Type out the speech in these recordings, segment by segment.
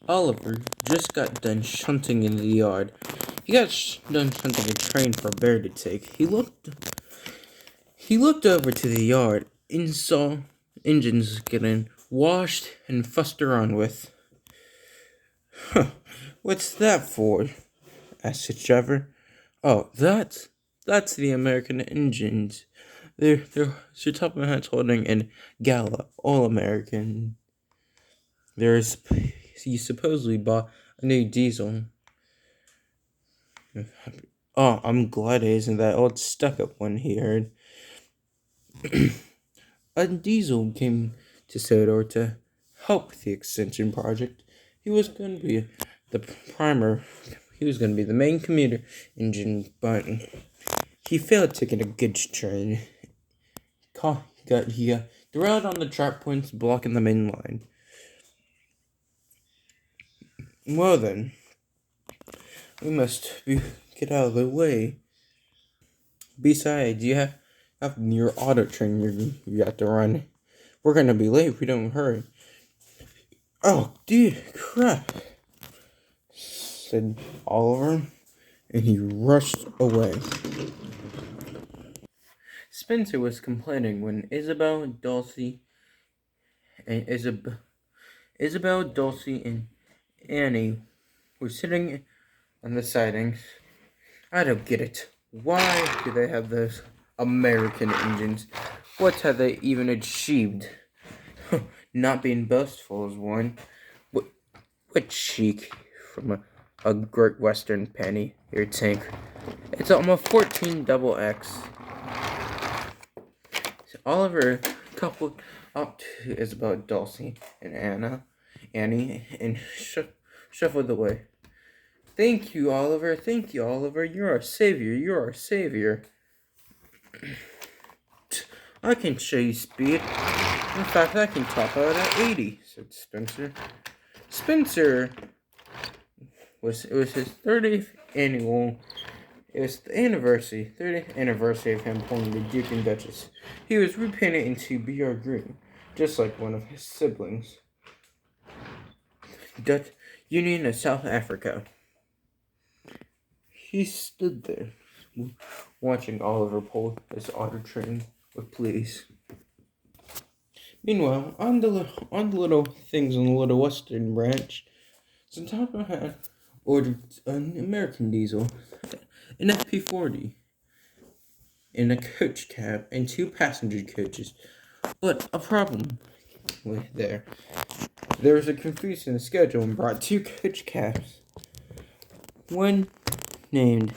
Oliver just got done shunting in the yard. He got done shunting a train for a bear to take. He looked over to the yard and saw engines getting washed and fussed around with. Huh, what's that for? Asked his driver. Oh, that's the American engines. They're Sir Topham Hatt's holding in Gala, all American. He supposedly bought a new diesel. Oh, I'm glad it isn't that old stuck-up one he heard. A diesel came to Sodor to help with the extension project. He was going to be the primer. He was going to be the main commuter engine, but he failed to get a goods train. He got derailed on the trap points blocking the main line. Well then, we must get out of the way. Besides, you have your auto train you have to run. We're gonna be late if we don't hurry. Oh, dude, crap, said Oliver, and he rushed away. Spencer was complaining when Isabel, Dulcie, and Annie were sitting on the sidings. I don't get it. Why do they have those American engines? What have they even achieved? Not being boastful is one. What cheek from a Great Western penny here, tank. It's almost 14 double X. So Oliver coupled up to Isabel, Dulcie, and Annie, and shuffled away. Thank you, Oliver. You're our savior. I can show you speed. In fact, I can top out at 80, said Spencer. It was his 30th annual. It was the 30th anniversary of him pulling the Duke and Duchess. He was repainted into BR green, just like one of his siblings. Dutch Union of South Africa. He stood there, watching Oliver pull his auto train with please. Meanwhile, on the little things on the Little Western branch, Sir Topham had ordered an American diesel, an ep4, in a coach cab, and 2 passenger coaches. But a problem there. There was a confusion in the schedule and brought 2 coach cabs. One named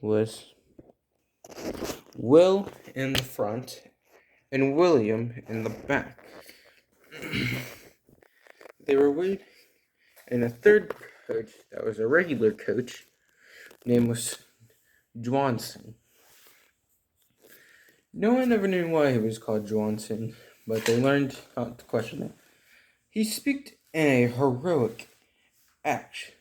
was Will in the front and William in the back. They were waiting in a third coach that was a regular coach. Name was Johnson. No one ever knew why he was called Johnson, but they learned not to question it. He spoke in a heroic accent.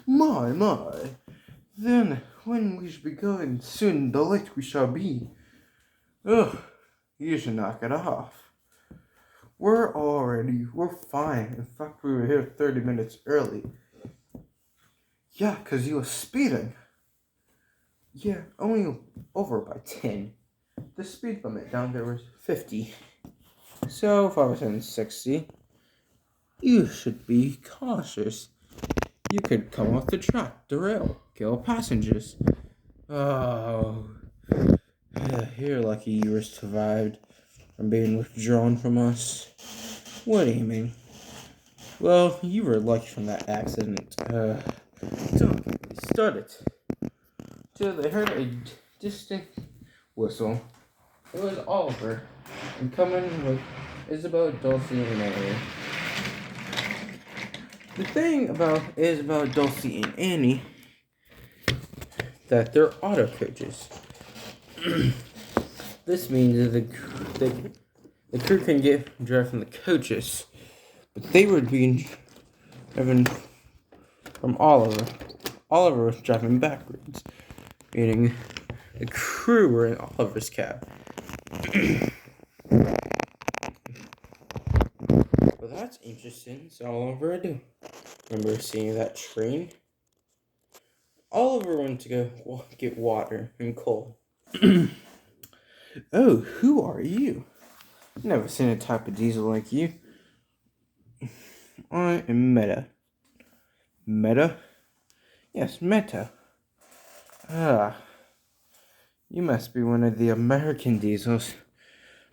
My, then when we should be going, soon the late we shall be. Ugh, you should knock it off. We're fine. In fact, we were here 30 minutes early. Yeah, 'cause you were speeding. Yeah, only over by 10. The speed limit down there was 50. So if I was in 60, you should be cautious. You could come off the track, derail, kill passengers. Oh, you're lucky you were survived from being withdrawn from us. What do you mean? Well, you were lucky from that accident. Don't get me started. Till they heard a distant whistle. It was Oliver, and coming with Isabel, Dulcie, and Annie. The thing about Isabel, Dulcie, and Annie that they're auto coaches. This means that the crew can drive from the coaches, but they were being driven from Oliver. Oliver was driving backwards, meaning a crew were in Oliver's cab. Well, that's interesting. So Oliver, I do remember seeing that train. Oliver went to go get water and coal. Oh, who are you? Never seen a type of diesel like you. I am Meta. Meta? Yes, Meta. Ah, you must be one of the American diesels.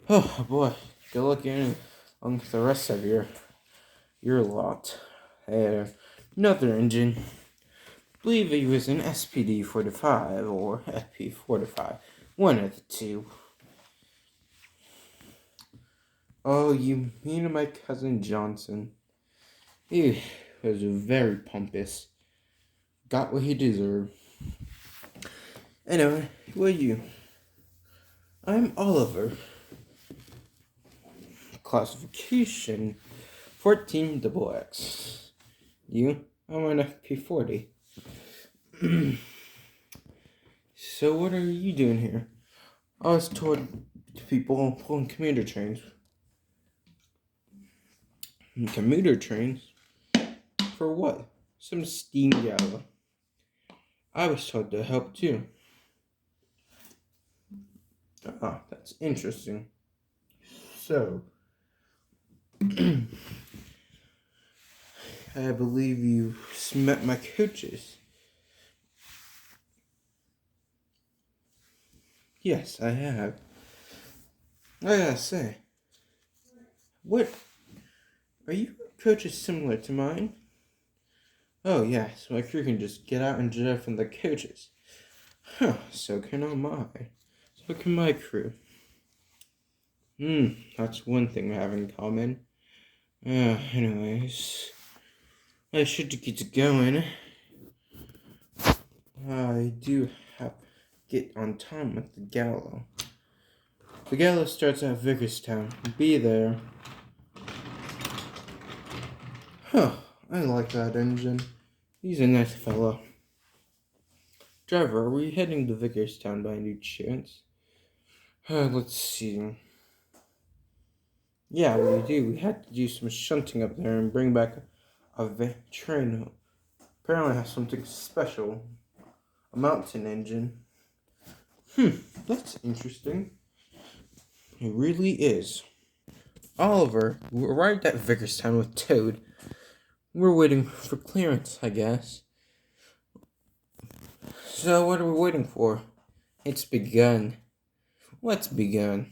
Oh boy, good looking along with the rest of your lot. Another engine. Believe he was an SPD-45 or ep4, one of the two. Oh, you mean my cousin Johnson? He was very pompous. Got what he deserved. Anyway, who are you? I'm Oliver. Classification 14XX. You? I'm an ep40. So what are you doing here? I was told people pulling commuter trains. Commuter trains? For what? Some steam gala. I was told to help too. Ah, that's interesting. So, I believe you met my coaches. Yes, I have. I gotta say, what? Are your coaches similar to mine? Oh, yes, my crew can just get out and drive from the coaches. Huh, so can I. So can my crew. That's one thing we have in common. Anyways, I should get going. I do have to get on time with the gala. The gala starts at Vicarstown. Be there. Huh, I like that engine. He's a nice fella. Driver, are we heading to Vicarstown by any chance? Let's see. Yeah, we do. We had to do some shunting up there and bring back a train. Apparently has something special. A mountain engine. That's interesting. It really is. Oliver, we arrived at Vicarstown with Toad. We're waiting for clearance, I guess. So what are we waiting for? It's begun. What's begun?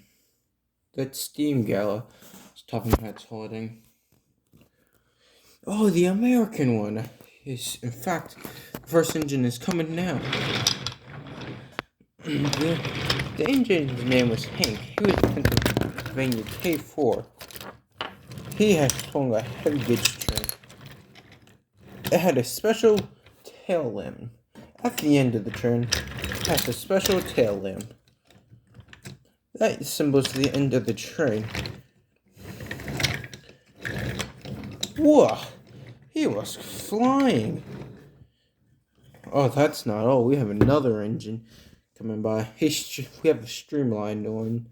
That steam gala is top of my head's holding. Oh, the American one. Is in fact, the first engine is coming now. The engine's name was Hank. He was a Pennsylvania K4. He had swung a heavy gauge train. It had a special tail limb. At the end of the train, it has a special tail limb. That symbols the end of the train. Whoa! He was flying. Oh, that's not all. We have another engine coming by. We have a streamlined one.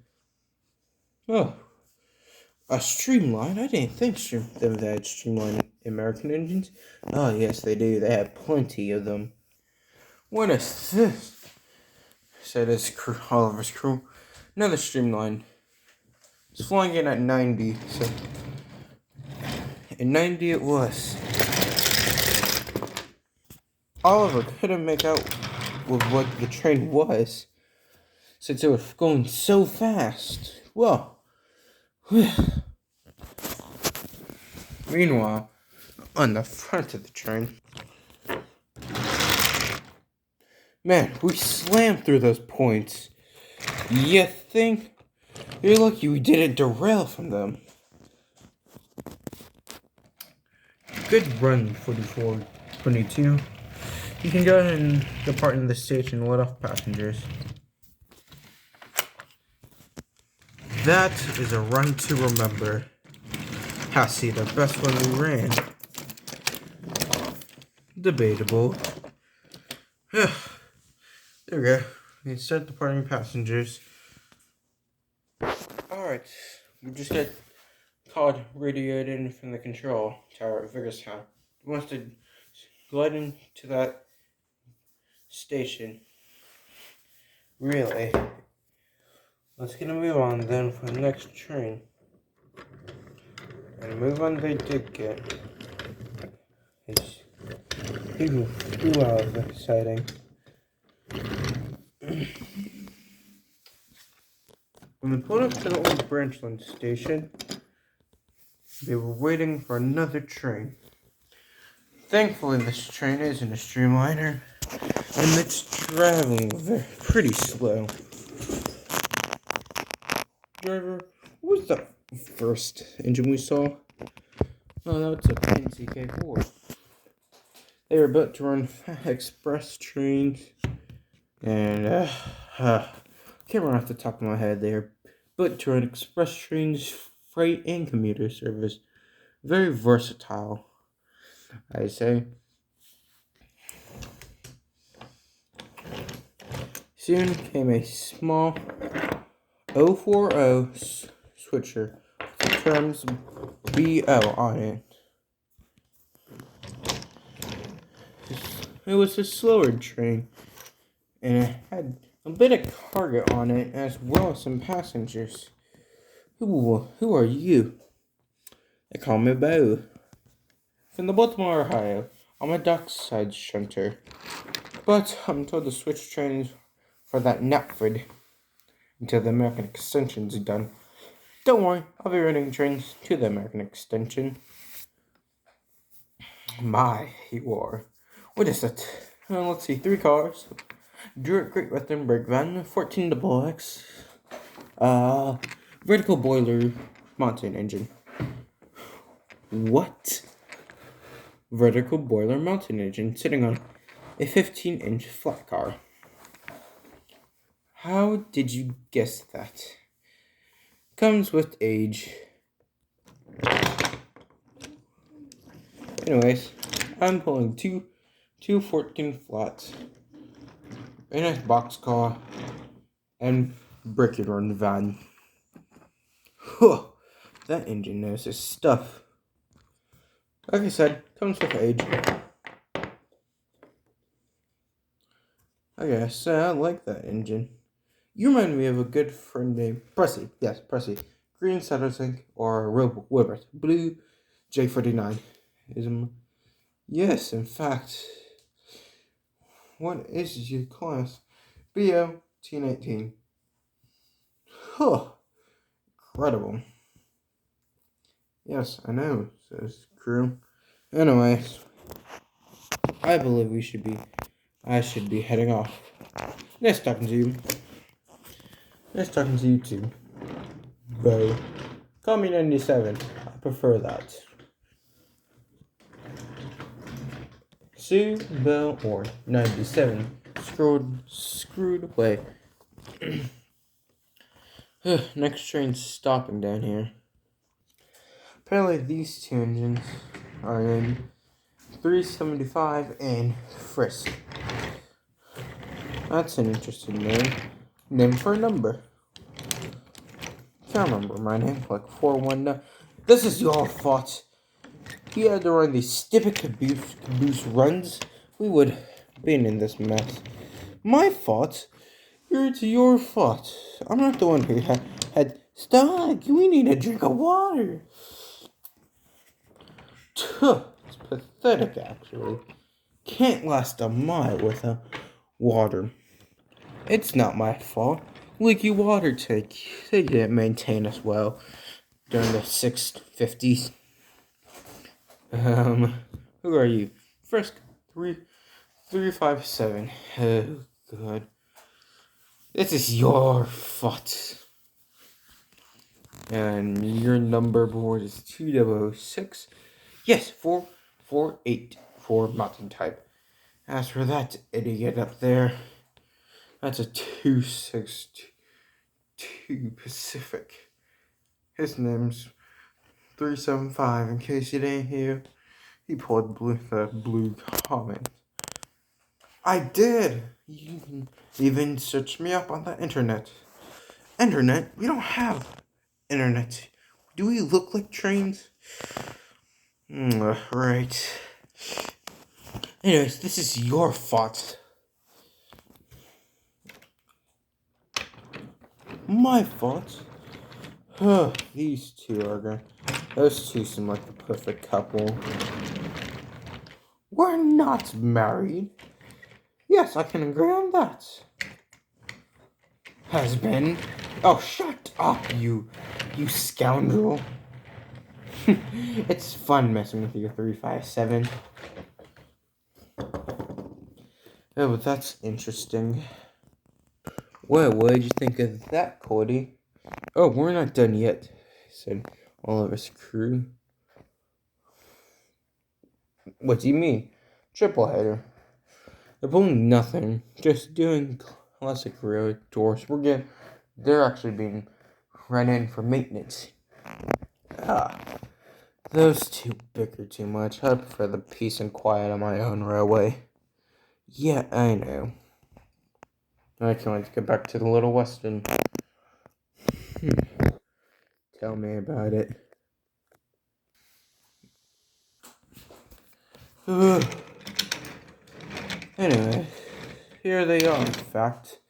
Oh, a streamlined? I didn't think they had streamlined American engines. Oh, yes, they do. They have plenty of them. What is this? Said Oliver's crew. Another streamlined. It's flying in at 90. So, in 90 it was. Oliver couldn't make out with what the train was, since it was going so fast. Well, meanwhile, on the front of the train, man, we slammed through those points. You think? You're lucky we didn't derail from them. Good run, 4422. You can go ahead and depart in the station and let off passengers. That is a run to remember. See, the best one we ran. Debatable. There we go. We start departing passengers. Alright, we just got called radioed in from the control tower at Vigarstown. He wants to glide into that station. Really? Let's get a move on then for the next train. And a move on they did get. It's wow, exciting. When we pulled up to the old Branchland station, they were waiting for another train. Thankfully, this train isn't a streamliner, and it's traveling pretty slow. Driver, what was the first engine we saw? Oh, that's a pt2. They were built to run express trains, and can't run off the top of my head. They are built to run express trains, freight, and commuter service. Very versatile, I say. Soon came a small 040 switcher with the terms BO on it. It was a slower train, and it had a bit of cargo on it as well as some passengers. Who are you? They call me Bo. From the Baltimore, Ohio. I'm a dockside shunter. But I'm told to switch trains for that Knapford until the American Extension's done. Don't worry, I'll be running trains to the American Extension. My, you are. What is it? Let's see, 3 cars. Great Western brake van, 14 double X. Vertical boiler mountain engine. What? Vertical boiler mountain engine sitting on a 15-inch flat car. How did you guess that? Comes with age. Anyways, I'm pulling two 14 flats, a nice boxcar, and brick and run van. Huh, that engine knows his stuff. Like I said, comes with age. I guess I like that engine. You remind me of a good friend named Pressy. Yes, Pressy. Green saddle sink or Robo Wibbert. Blue J49. Yes, in fact. What is your class? BO T19. Huh. Incredible. Yes, I know, says crew. Anyways, I believe I should be heading off. Nice talking to you. Nice talking to you too. Bo. Call me 97. I prefer that. Sue, Bell, or 97. Screwed away. Next train's stopping down here. Apparently these 2 engines are in 375 and Frisk. That's an interesting name. Name for a number. Can't remember my name, like 419. This is your fault. He had to run these stupid caboose runs. We would have been in this mess. My fault? It's your fault. I'm not the one who had Stag, we need a drink of water. It's pathetic, actually. Can't last a mile without water. It's not my fault. Leaky water tank. They didn't maintain us well during the 650s. Who are you? Frisk 357. Oh, God. This is your fault. And your number board is 2006. Yes, 4484 mountain type. As for that idiot up there, that's a 262 Pacific. His name's 375. In case you didn't hear, he pulled the blue comment. I did. You can even search me up on the internet. Internet? We don't have internet. Do we look like trains? Right. Anyways, this is your fault. My fault? These two are good. Those two seem like the perfect couple. We're not married. Yes, I can agree on that. Has been. Oh, shut up, you scoundrel. It's fun messing with your 357. Oh, but that's interesting. Well, what did you think of that, Cody? Oh, we're not done yet, said all of his crew. What do you mean? Triple header. They're pulling nothing, just doing classic road tours. They're actually being run in for maintenance. Those two bicker too much. I prefer the peace and quiet on my own railway. Yeah, I know. I can't wait to get back to the Little Western. Tell me about it. Anyway, here they are, in fact.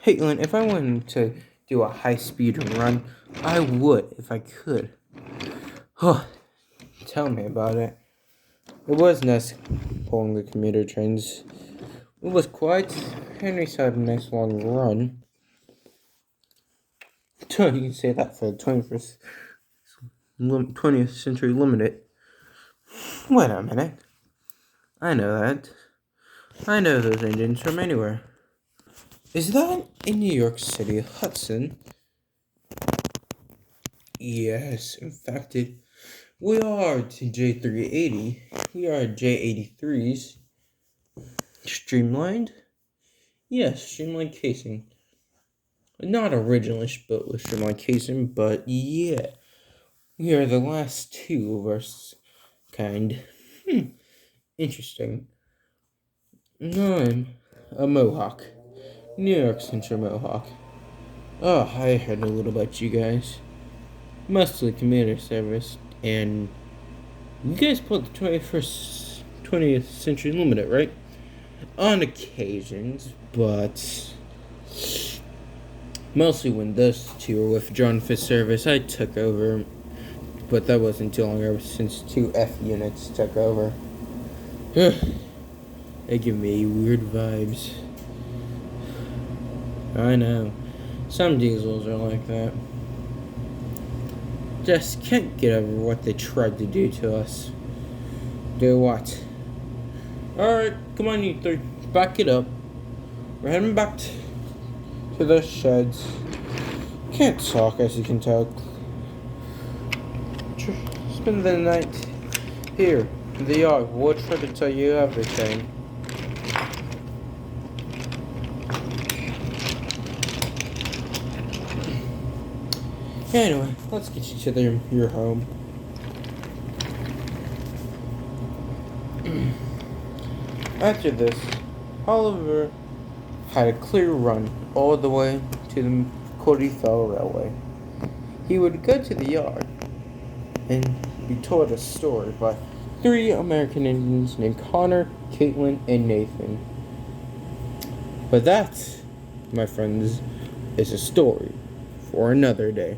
Caitlin, if I wanted to do a high-speed run, I would, if I could. Tell me about it. It was nice pulling the commuter trains. It was quiet. Henry's had a nice long run. You can say that for the 20th Century Limited. Wait a minute. I know that. I know those engines from anywhere. Is that in New York City, Hudson? Yes, in fact, we are to J380. We are J83s. Streamlined? Yes, streamlined casing. Not originally built with streamlined casing, but yeah. We are the last two of our kind. Interesting. I'm a Mohawk. New York Central Mohawk. Oh, I heard a little about you guys. Mostly commuter service, and you guys pulled the 20th Century Limited, right? On occasions, but mostly when those two were withdrawn for service, I took over. But that wasn't too long ago since 2F units took over. They give me weird vibes. I know. Some diesels are like that. Just can't get over what they tried to do to us. Do what? Alright, come on you three. Back it up. We're heading back to the sheds. Can't talk, as you can tell. Spend the night here in the yard. We'll try to tell you everything. Anyway, let's get you to your home. After this, Oliver had a clear run all the way to the Cody Fell Railway. He would go to the yard and be told a story by 3 American Indians named Connor, Caitlin, and Nathan. But that, my friends, is a story for another day.